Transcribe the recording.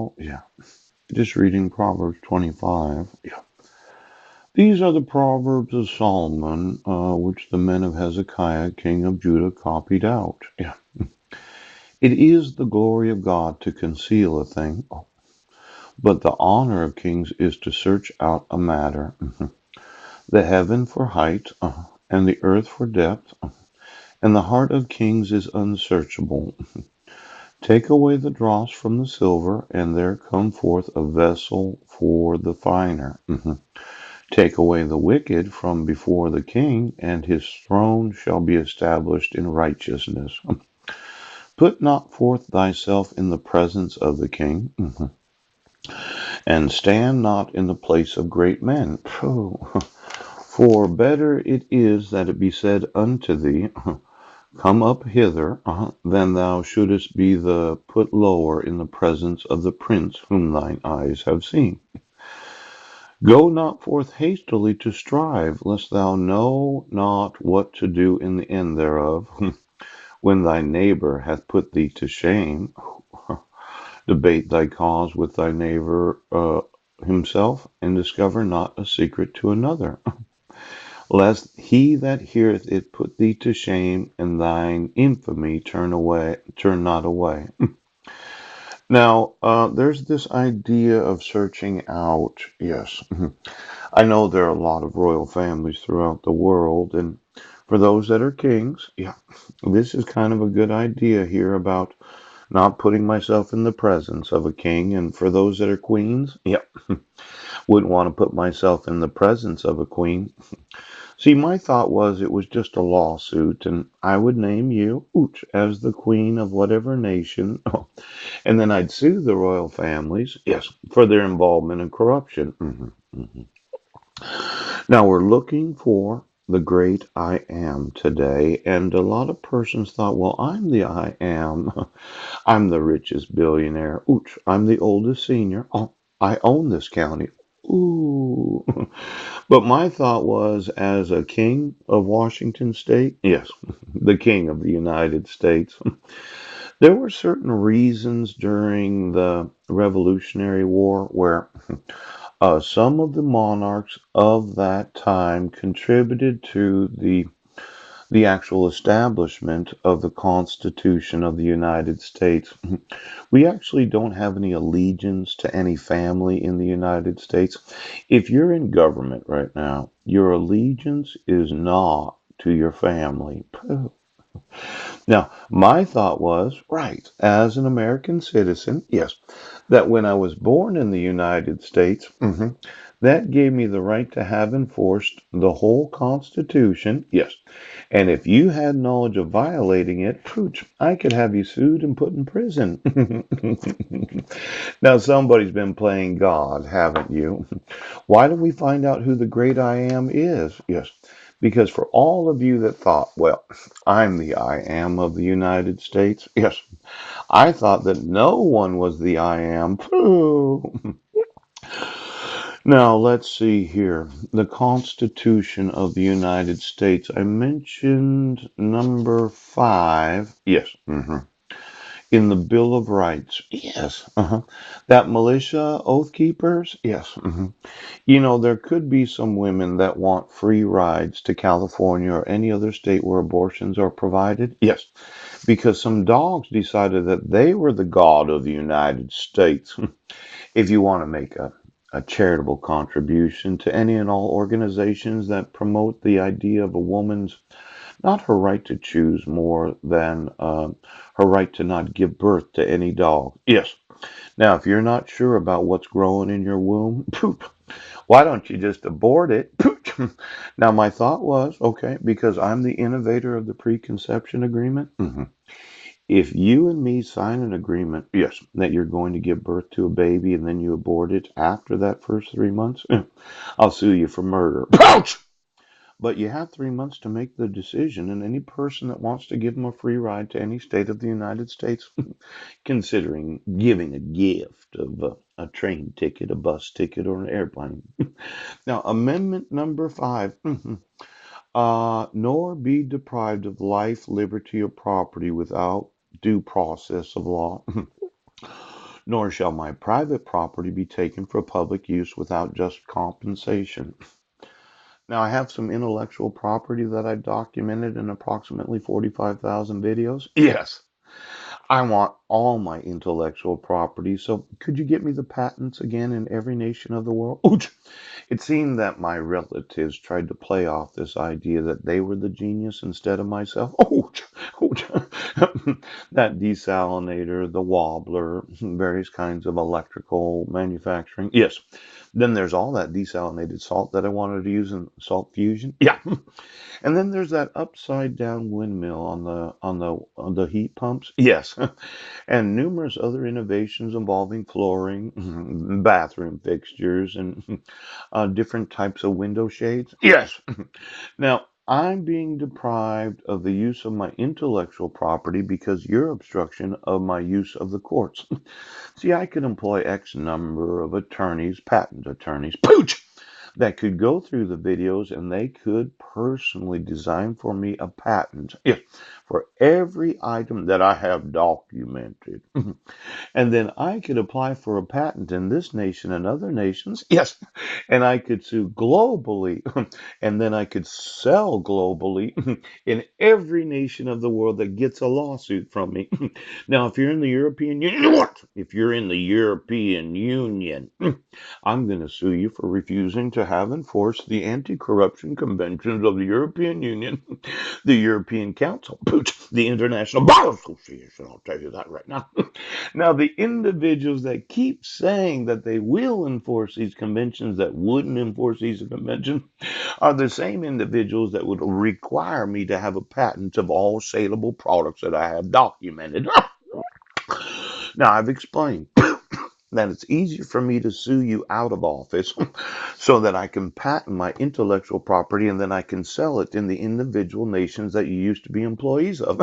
well. Yeah. Just reading Proverbs 25. Yeah. These are the Proverbs of Solomon, which the men of Hezekiah, king of Judah, copied out. Yeah. It is the glory of God to conceal a thing, but the honor of kings is to search out a matter. The heaven for height, and the earth for depth, and the heart of kings is unsearchable. Take away the dross from the silver, and there come forth a vessel for the finer. Take away the wicked from before the king, and his throne shall be established in righteousness. Put not forth thyself in the presence of the king, and stand not in the place of great men. For better it is that it be said unto thee, Come up hither, than thou shouldest be the put lower in the presence of the prince whom thine eyes have seen. Go not forth hastily to strive, lest thou know not what to do in the end thereof, when thy neighbor hath put thee to shame. Debate thy cause with thy neighbor himself, and discover not a secret to another, lest he that heareth it put thee to shame, and thine infamy turn not away. Now, there's this idea of searching out. Yes, I know there are a lot of royal families throughout the world, and for those that are kings, yeah, this is kind of a good idea here about not putting myself in the presence of a king. And for those that are queens, yeah, wouldn't want to put myself in the presence of a queen. See, my thought was it was just a lawsuit, and I would name you, Ooch, as the queen of whatever nation, and then I'd sue the royal families, yes, for their involvement in corruption. Now we're looking for the great I am today, and a lot of persons thought, well, I'm the I am. I'm the richest billionaire. Ooch, I'm the oldest senior. Oh, I own this county. Ooh. But my thought was, as a king of Washington State, yes, the king of the United States, there were certain reasons during the Revolutionary War where some of the monarchs of that time contributed to the actual establishment of the Constitution of the United States. We actually don't have any allegiance to any family in the United States. If you're in government right now, your allegiance is not to your family. Now, my thought was, right, as an American citizen, yes, that when I was born in the United States, that gave me the right to have enforced the whole Constitution, yes. And if you had knowledge of violating it, pooch, I could have you sued and put in prison. Now, somebody's been playing God, haven't you? Why don't we find out who the great I am is? Yes. Because for all of you that thought, well, I'm the I am of the United States, yes, I thought that no one was the I am. Pooh. Now, let's see here. The Constitution of the United States. I mentioned number 5. Yes. In the Bill of Rights. Yes. That militia oath keepers. Yes. You know, there could be some women that want free rides to California or any other state where abortions are provided. Yes. Because some dogs decided that they were the God of the United States. If you want to make a charitable contribution to any and all organizations that promote the idea of a woman's not her right to choose more than her right to not give birth to any dog. Yes. Now, if you're not sure about what's growing in your womb, poop. Why don't you just abort it? Poop. Now, my thought was, okay, because I'm the innovator of the preconception agreement. If you and me sign an agreement, yes, that you're going to give birth to a baby and then you abort it after that first 3 months, I'll sue you for murder. Ouch! But you have 3 months to make the decision, and any person that wants to give them a free ride to any state of the United States, considering giving a gift of a train ticket, a bus ticket, or an airplane. Now, Amendment number 5. Nor be deprived of life, liberty, or property without due process of law. Nor shall my private property be taken for public use without just compensation. Now, I have some intellectual property that I documented in approximately 45,000 videos. Yes, I want all my intellectual property. So, could you get me the patents again in every nation of the world? Ouch! It seemed that my relatives tried to play off this idea that they were the genius instead of myself. Ouch! Ouch! That desalinator, the wobbler, various kinds of electrical manufacturing. Yes. Then there's all that desalinated salt that I wanted to use in salt fusion. Yeah. And then there's that upside down windmill on the heat pumps. Yes. And numerous other innovations involving flooring, bathroom fixtures, and different types of window shades. Yes. Now, I'm being deprived of the use of my intellectual property because your obstruction of my use of the courts. See, I could employ X number of attorneys, patent attorneys, pooch, that could go through the videos and they could personally design for me a patent, yes, for every item that I have documented. And then I could apply for a patent in this nation and other nations. Yes. And I could sue globally. And then I could sell globally in every nation of the world that gets a lawsuit from me. Now, if you're in the European Union, what? If you're in the European Union, I'm going to sue you for refusing to have enforced the anti-corruption conventions of the European Union, the European Council, the International Bar Association. I'll tell you that right now. Now, the individuals that keep saying that they will enforce these conventions that wouldn't enforce these conventions are the same individuals that would require me to have a patent of all saleable products that I have documented. Now, I've explained that it's easier for me to sue you out of office so that I can patent my intellectual property and then I can sell it in the individual nations that you used to be employees of.